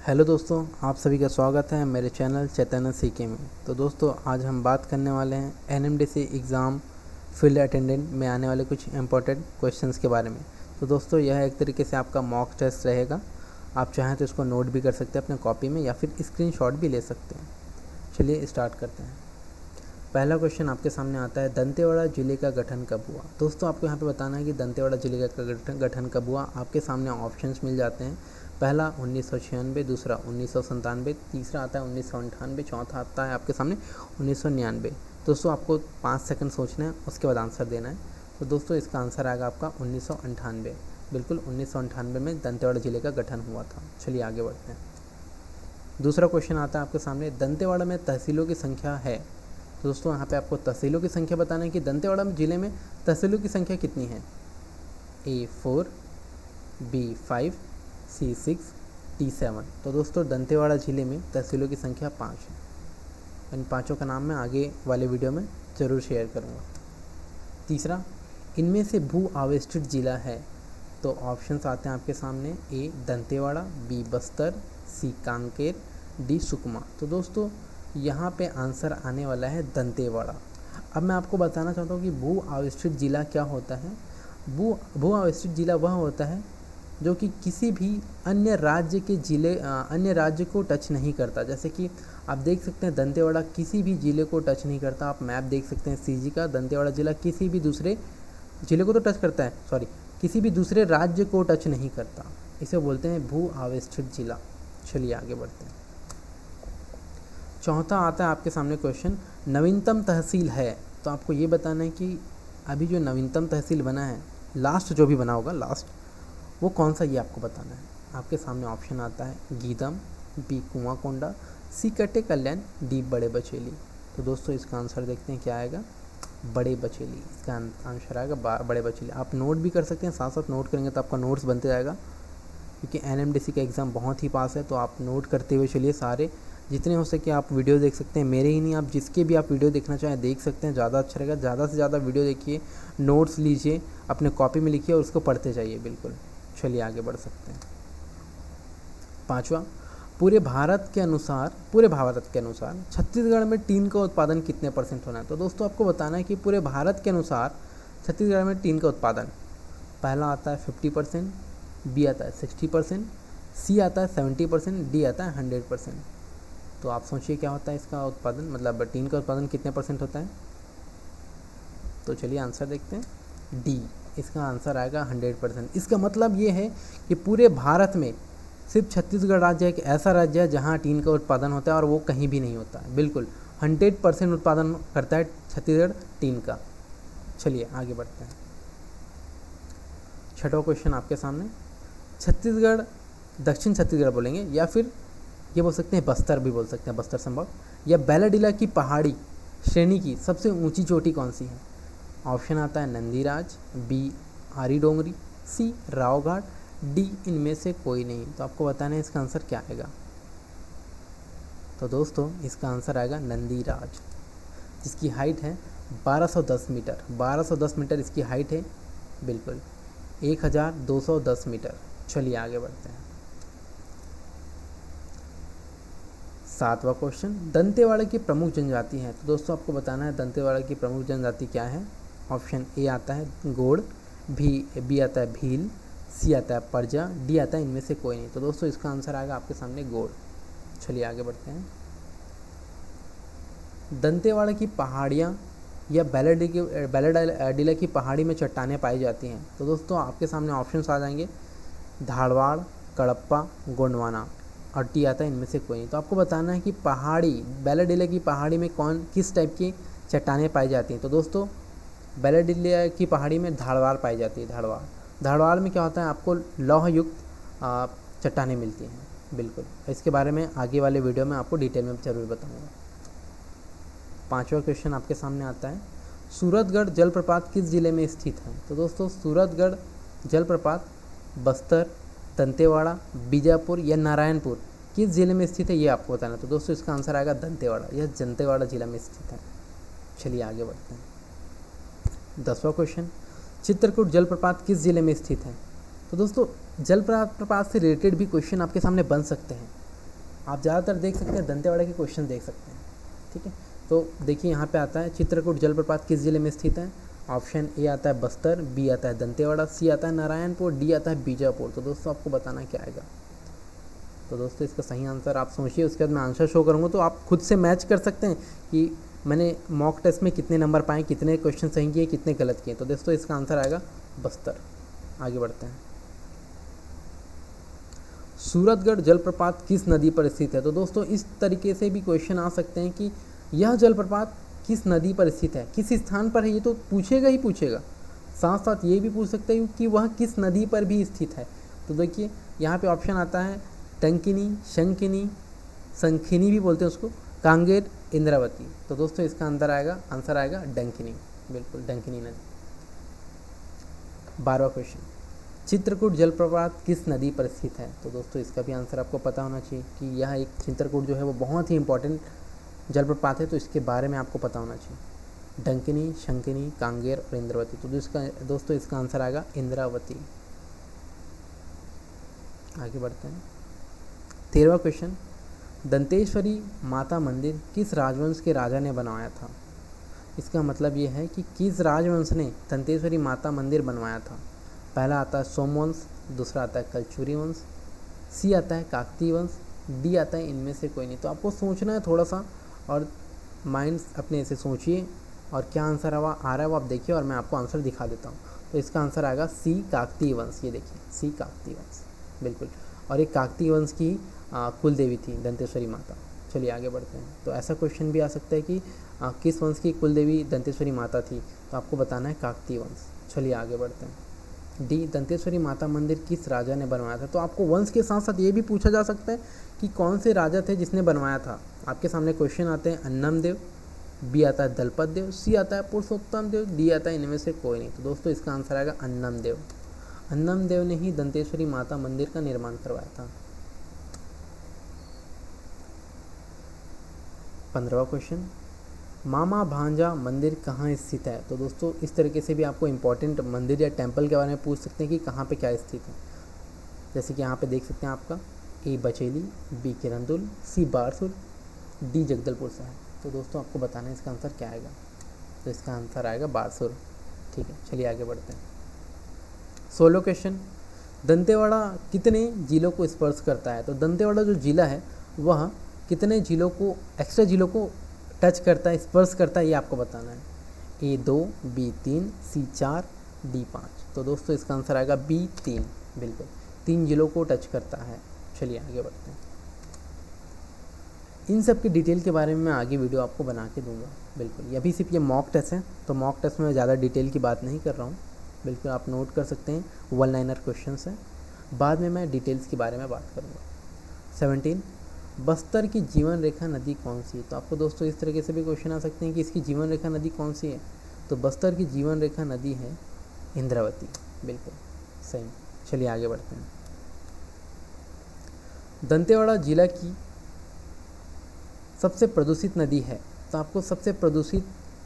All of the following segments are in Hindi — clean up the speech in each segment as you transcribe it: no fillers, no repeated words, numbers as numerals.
हेलो दोस्तों, आप सभी का स्वागत है मेरे चैनल चैतन्य सीके में। तो दोस्तों, आज हम बात करने वाले हैं एनएमडीसी एग्ज़ाम फील्ड अटेंडेंट में आने वाले कुछ इंपॉर्टेंट क्वेश्चंस के बारे में। तो दोस्तों, यह एक तरीके से आपका मॉक टेस्ट रहेगा। आप चाहें तो इसको नोट भी कर सकते हैं अपने कॉपी में या फिर स्क्रीनशॉट भी ले सकते हैं। चलिए स्टार्ट करते हैं। पहला क्वेश्चन आपके सामने आता है, दंतेवाड़ा जिले का गठन कब हुआ। दोस्तों, आपको यहाँ पे बताना है कि दंतेवाड़ा जिले का गठन कब हुआ। आपके सामने ऑप्शंस मिल जाते हैं। पहला 1996, दूसरा 1997, तीसरा आता है 1998, चौथा आता है आपके सामने 1999। दोस्तों, आपको 5 सेकंड सोचना है, उसके बाद आंसर देना है। तो दोस्तों, इसका आंसर आएगा आपका 1998। बिल्कुल 1998 में दंतेवाड़ा जिले का गठन हुआ था। चलिए आगे बढ़ते हैं। दूसरा क्वेश्चन आता है आपके सामने, दंतेवाड़ा में तहसीलों की संख्या है। तो दोस्तों, यहाँ पे आपको तहसीलों की संख्या बताना है कि दंतेवाड़ा जिले में तहसीलों की संख्या कितनी है। A4, B5, C6, D7। तो दोस्तों, दंतेवाड़ा जिले में तहसीलों की संख्या 5 है। इन पाँचों का नाम मैं आगे वाले वीडियो में ज़रूर शेयर करूँगा। तीसरा, इनमें से भू आवेष्टित जिला है। तो ऑप्शंस आते हैं आपके सामने, A Dantewada, B Bastar, C Kanker, D Sukma. तो दोस्तों, यहाँ पे आंसर आने वाला है दंतेवाड़ा। अब मैं आपको बताना चाहता हूँ कि भू आवेष्टित जिला क्या होता है। भू आवेष्टित जिला वह होता है जो कि किसी भी अन्य राज्य को टच नहीं करता। जैसे कि आप देख सकते हैं, दंतेवाड़ा किसी भी ज़िले को टच नहीं करता। आप मैप देख सकते हैं सीजी का। दंतेवाड़ा ज़िला किसी भी दूसरे ज़िले को तो टच करता है, सॉरी, किसी भी दूसरे राज्य को टच नहीं करता। इसे बोलते हैं भू आवेष्टित जिला। चलिए आगे बढ़ते हैं। चौथा आता है आपके सामने क्वेश्चन, नवीनतम तहसील है। तो आपको ये बताना है कि अभी जो नवीनतम तहसील बना है, लास्ट जो भी बना होगा लास्ट, वो कौन सा, ये आपको बताना है। आपके सामने ऑप्शन आता है गीदम, बी कुआंकोंडा, सी कटे कल्याण, डी बड़े बचेली। तो दोस्तों, इसका आंसर देखते हैं क्या आएगा। बड़े बचेली इसका आंसर आएगा, बड़े बचेली। आप नोट भी कर सकते हैं, साथ साथ नोट करेंगे तो आपका नोट्स बनते जाएगा, क्योंकि एनएमडीसी का एग्ज़ाम बहुत ही पास है। तो आप नोट करते हुए चलिए, सारे जितने हो सके आप वीडियो देख सकते हैं। मेरे ही नहीं, आप जिसके भी आप वीडियो देखना चाहें देख सकते हैं, ज़्यादा अच्छा रहेगा। ज़्यादा से ज़्यादा वीडियो देखिए, नोट्स लीजिए, अपने कॉपी में लिखिए और उसको पढ़ते जाइए। बिल्कुल, चलिए आगे बढ़ सकते हैं। पांचवा, पूरे भारत के अनुसार छत्तीसगढ़ में टीन का उत्पादन कितने % होना है। तो दोस्तों, आपको बताना है कि पूरे भारत के अनुसार छत्तीसगढ़ में टीन का उत्पादन, पहला आता है 50%, बी आता है 60%, सी आता है 70%, डी आता है 100%। तो आप सोचिए क्या होता है इसका उत्पादन, मतलब टीन का उत्पादन कितने % होता है। तो चलिए आंसर देखते हैं, डी, इसका आंसर आएगा 100%। इसका मतलब ये है कि पूरे भारत में सिर्फ छत्तीसगढ़ राज्य एक ऐसा राज्य है जहाँ टीन का उत्पादन होता है, और वो कहीं भी नहीं होता है। बिल्कुल 100% उत्पादन करता है छत्तीसगढ़ टीन का। चलिए आगे बढ़ते हैं। छठवां क्वेश्चन आपके सामने, छत्तीसगढ़, दक्षिण छत्तीसगढ़ बोलेंगे या फिर ये बोल सकते हैं बस्तर भी बोल सकते हैं, बस्तर संभाग या बैलाडीला की पहाड़ी श्रेणी की सबसे ऊंची चोटी कौन सी है। ऑप्शन आता है नंदीराज, बी आरी डोंगरी, सी रावघाट, डी इनमें से कोई नहीं। तो आपको बताना है इसका आंसर क्या आएगा। तो दोस्तों, इसका आंसर आएगा नंदीराज, जिसकी हाइट है 1210 मीटर। 1210 मीटर इसकी हाइट है। बिल्कुल 1210 मीटर। चलिए आगे बढ़ते हैं। सातवां क्वेश्चन, दंतेवाड़ा की प्रमुख जनजाति है। तो दोस्तों, आपको बताना है दंतेवाड़ा की प्रमुख जनजाति क्या है। ऑप्शन ए आता है गोड़, बी आता है भील, सी आता है परजा, डी आता है इनमें से कोई नहीं। तो दोस्तों, इसका आंसर आएगा आपके सामने गोड़। चलिए आगे बढ़ते हैं। दंतेवाड़ा की पहाड़ियाँ या बैलाडीला की पहाड़ी में चट्टानें पाई जाती हैं। तो दोस्तों, आपके सामने ऑप्शंस आ जाएंगे, धारवाड़, कडप्पा, गोंडवाना, और टी आता है इनमें से कोई नहीं। तो आपको बताना है कि बैलाडीला की पहाड़ी में किस टाइप की चट्टानें पाई जाती हैं। तो दोस्तों, बैलाडीला की पहाड़ी में धारवाड़ पाई जाती है। धारवाड़ में क्या होता है, आपको लौह युक्त चट्टानें मिलती हैं। बिल्कुल, इसके बारे में आगे वाले वीडियो में आपको डिटेल में ज़रूर बताऊँगा। पांचवा क्वेश्चन आपके सामने आता है, सूरतगढ़ जलप्रपात किस जिले में स्थित है। तो दोस्तों, सूरतगढ़ जलप्रपात बस्तर, दंतेवाड़ा, बीजापुर या नारायणपुर किस जिले में स्थित है, ये आपको बताना है। तो दोस्तों, इसका आंसर आएगा दंतेवाड़ा, यह दंतेवाड़ा जिला में स्थित है। चलिए आगे बढ़ते हैं। 10वां क्वेश्चन, चित्रकूट जलप्रपात किस जिले में स्थित है। तो दोस्तों, जलप्रपात से रिलेटेड भी क्वेश्चन आपके सामने बन सकते हैं। आप ज़्यादातर देख सकते हैं दंतेवाड़ा के क्वेश्चन देख सकते हैं, ठीक है। तो देखिए यहाँ पे आता है चित्रकूट जलप्रपात किस ज़िले में स्थित है। ऑप्शन ए आता है बस्तर, बी आता है दंतेवाड़ा, सी आता है नारायणपुर, डी आता है बीजापुर। तो दोस्तों आपको बताना क्या आएगा। तो दोस्तों इसका सही आंसर आप सोचिए, उसके बाद मैं आंसर शो करूँगा तो आप खुद से मैच कर सकते हैं कि मैंने मॉक टेस्ट में कितने नंबर पाए, कितने क्वेश्चन सही किए, कितने गलत किए। तो दोस्तों इसका आंसर आएगा बस्तर। आगे बढ़ते हैं। सूरतगढ़ जलप्रपात किस नदी पर स्थित है। तो दोस्तों इस तरीके से भी क्वेश्चन आ सकते हैं कि यह जलप्रपात किस नदी पर स्थित है, किस स्थान पर है, ये तो पूछेगा ही पूछेगा। साथ साथ ये भी पूछ सकते हैं कि वह किस नदी पर भी स्थित है। तो देखिए यहाँ पे ऑप्शन आता है टंकिनी, शंकिनी, संखिनी भी बोलते हैं उसको, कांगेर, इंद्रावती। तो दोस्तों इसका आंसर आएगा डंकिनी, बिल्कुल डंकिनी नदी। 12वां क्वेश्चन, चित्रकूट जलप्रपात किस नदी पर स्थित है। तो दोस्तों इसका भी आंसर आपको पता होना चाहिए कि यह एक चित्रकूट जो है वो बहुत ही इंपॉर्टेंट जलप्रपात है, तो इसके बारे में आपको पता होना चाहिए। डंकिनी, शंकिनी, कांगेर और इंद्रावती। तो दोस्तों इसका आंसर आएगा इंद्रावती। आगे बढ़ते हैं। 13वां क्वेश्चन, दंतेश्वरी माता मंदिर किस राजवंश के राजा ने बनवाया था। इसका मतलब ये है कि किस राजवंश ने दंतेश्वरी माता मंदिर बनवाया था। पहला आता है सोमवंश, दूसरा आता है कलचुरी वंश, सी आता है काकतीय वंश, डी आता है इनमें से कोई नहीं। तो आपको सोचना है थोड़ा सा और माइंड अपने से सोचिए और क्या आंसर आ रहा है वो आप देखिए और मैं आपको आंसर दिखा देता हूँ। तो इसका आंसर आएगा सी काकतीय वंश। ये देखिए सी काकतीय वंश, बिल्कुल। और एक काकतीय वंश की कुल देवी थी दंतेश्वरी माता। चलिए आगे बढ़ते हैं। तो ऐसा क्वेश्चन भी आ सकता है कि किस वंश की कुल देवी दंतेश्वरी माता थी, तो आपको बताना है काकतीय वंश। चलिए आगे बढ़ते हैं। डी, दंतेश्वरी माता मंदिर किस राजा ने बनवाया था। तो आपको वंश के साथ साथ ये भी पूछा जा सकता है कि कौन से राजा थे जिसने बनवाया था। आपके सामने क्वेश्चन आते हैं अन्नम देव, बी आता है दलपत देव, सी आता है पुरुषोत्तम देव, डी आता है इनमें से कोई नहीं। तो दोस्तों इसका आंसर आएगा अन्नम देव। अन्नम देव ने ही दंतेश्वरी माता मंदिर का निर्माण करवाया था। 15वां क्वेश्चन, मामा भांजा मंदिर कहाँ स्थित है। तो दोस्तों इस तरीके से भी आपको इंपॉर्टेंट मंदिर या टेंपल के बारे में पूछ सकते हैं कि कहाँ पे क्या स्थित है। जैसे कि यहाँ पे देख सकते हैं आपका ए बचेली, बी किरंदुल, सी बारसुर, डी जगदलपुर साहिब। तो दोस्तों आपको बताना है इसका आंसर क्या आएगा। तो इसका आंसर आएगा बारसुर, ठीक है। चलिए आगे बढ़ते हैं। 16वां क्वेश्चन, दंतेवाड़ा कितने जिलों को स्पर्श करता है। तो दंतेवाड़ा जो जिला है वह कितने जिलों को, एक्स्ट्रा जिलों को टच करता है, स्पर्श करता है, ये आपको बताना है। ए 2, बी 3, सी 4, डी 5। तो दोस्तों इसका आंसर आएगा बी 3, बिल्कुल 3 जिलों को टच करता है। चलिए आगे बढ़ते हैं। इन सब की डिटेल के बारे में मैं आगे वीडियो आपको बना के दूंगा, बिल्कुल। ये अभी सिर्फ ये मॉक टेस्ट है, तो मॉक टेस्ट में ज़्यादा डिटेल की बात नहीं कर रहा हूँ, बिल्कुल आप नोट कर सकते हैं। 1 लाइनर क्वेश्चन है, बाद में मैं डिटेल्स के बारे में बात करूँगा। 17, बस्तर की जीवन रेखा नदी कौन सी है। तो आपको दोस्तों इस तरीके से भी क्वेश्चन आ सकते हैं कि इसकी जीवन रेखा नदी कौन सी है। तो बस्तर की जीवन रेखा नदी है इंद्रावती, बिल्कुल सही। चलिए आगे बढ़ते हैं। दंतेवाड़ा जिला की सबसे प्रदूषित नदी है। तो आपको सबसे प्रदूषित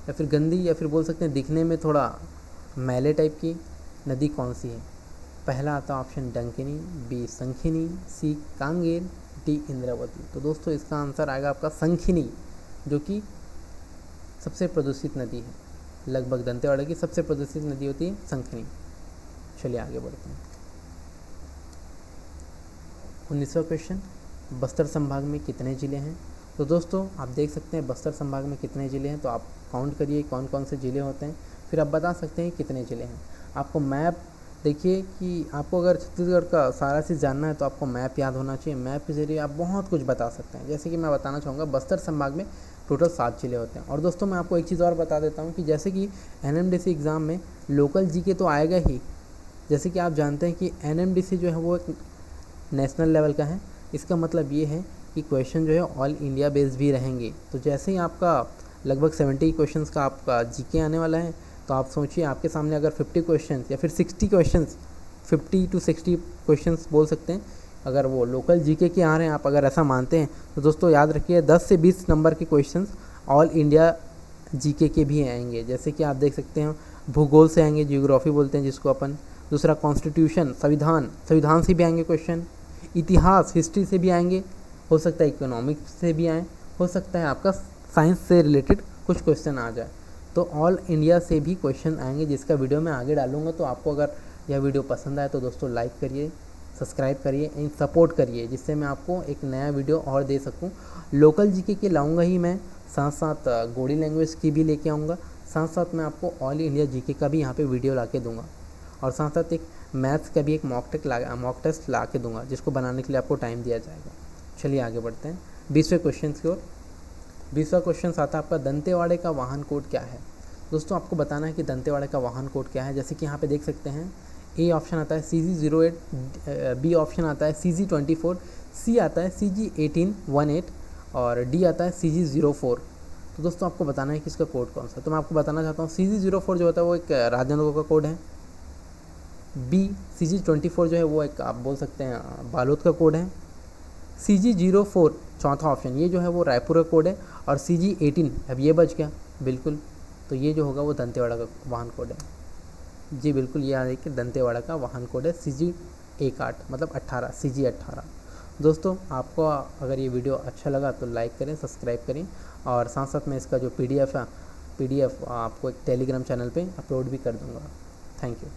या फिर गंदी या फिर बोल सकते हैं दिखने में थोड़ा मैले टाइप की नदी कौन सी है। पहला आता है ऑप्शन डंकिनी, बी संखिनी, सी कांगेर, डी इंद्रावती। तो दोस्तों इसका आंसर आएगा आपका संखिनी, जो कि सबसे प्रदूषित नदी है। लगभग दंतेवाड़ा की सबसे प्रदूषित नदी होती है संखिनी। चलिए आगे बढ़ते हैं। 19वां क्वेश्चन, बस्तर संभाग में कितने ज़िले हैं। तो दोस्तों आप देख सकते हैं बस्तर संभाग में कितने ज़िले हैं, तो आप काउंट करिए कौन कौन से ज़िले होते हैं, फिर आप बता सकते हैं कितने ज़िले हैं। आपको मैप देखिए कि आपको अगर छत्तीसगढ़ का सारा चीज़ जानना है तो आपको मैप याद होना चाहिए। मैप के ज़रिए आप बहुत कुछ बता सकते हैं। जैसे कि मैं बताना चाहूँगा बस्तर संभाग में टोटल 7 ज़िले होते हैं। और दोस्तों मैं आपको एक चीज़ और बता देता हूँ कि जैसे कि NMDC एग्ज़ाम में लोकल जीके तो आएगा ही। जैसे कि आप जानते हैं कि NMDC जो है वो एक नेशनल लेवल का है। इसका मतलब ये है कि क्वेश्चन जो है ऑल इंडिया बेस्ड भी रहेंगे। तो जैसे ही आपका लगभग 70 क्वेश्चंस का आपका जीके आने वाला है, तो आप सोचिए आपके सामने अगर 50 क्वेश्चंस या फिर 60 क्वेश्चंस, 50 to 60 क्वेश्चंस बोल सकते हैं, अगर वो लोकल जीके के आ रहे हैं, आप अगर ऐसा मानते हैं, तो दोस्तों याद रखिए 10 से 20 नंबर के क्वेश्चंस ऑल इंडिया जीके के भी आएंगे। जैसे कि आप देख सकते हैं भूगोल से आएंगे, जियोग्राफी बोलते हैं जिसको अपन। दूसरा कॉन्स्टिट्यूशन, संविधान से भी आएंगे क्वेश्चन। इतिहास, हिस्ट्री से भी आएंगे। हो सकता है इकोनॉमिक्स से भी आए, हो सकता है आपका साइंस से रिलेटेड कुछ क्वेश्चन आ जाए। तो ऑल इंडिया से भी क्वेश्चन आएंगे, जिसका वीडियो मैं आगे डालूंगा। तो आपको अगर यह वीडियो पसंद आए तो दोस्तों लाइक करिए, सब्सक्राइब करिए एंड सपोर्ट करिए, जिससे मैं आपको एक नया वीडियो और दे सकूं। लोकल जीके के लाऊंगा ही मैं, साथ साथ गोड़ी लैंग्वेज की भी लेके आऊँगा, साथ साथ मैं आपको ऑल इंडिया जीके का भी यहाँ पे वीडियो ला के दूँगा, और साथ साथ एक मैथ्स का भी एक मॉक टेस्ट ला के दूँगा, जिसको बनाने के लिए आपको टाइम दिया जाएगा। चलिए आगे बढ़ते हैं 20वें क्वेश्चन की ओर। 20वां क्वेश्चन आता है आपका, दंतेवाड़े का वाहन कोड क्या है। दोस्तों आपको बताना है कि दंतेवाड़े का वाहन कोड क्या है। जैसे कि यहाँ पे देख सकते हैं, ए ऑप्शन आता है CG08, बी ऑप्शन आता है CG24, सी आता है CG1818 और डी आता है CG04। तो दोस्तों आपको बताना है कि इसका कोड कौन सा है। तो मैं आपको बताना चाहता हूँ CG04 जो होता है वो एक राजनांदगांव का कोड है। बी CG24 जो है वो एक आप बोल सकते हैं बालोद का कोड है। CG04 चौथा ऑप्शन ये जो है वो रायपुर का कोड है। और CG18 अब ये बच गया बिल्कुल, तो ये जो होगा वो दंतेवाड़ा का वाहन कोड है। जी बिल्कुल, ये आ रही कि दंतेवाड़ा का वाहन कोड है CG18 मतलब 18 CG18। दोस्तों आपको अगर ये वीडियो अच्छा लगा तो लाइक करें, सब्सक्राइब करें, और साथ साथ में इसका जो PDF है, PDF आपको एक टेलीग्राम चैनल पे अपलोड भी कर दूँगा। Thank you.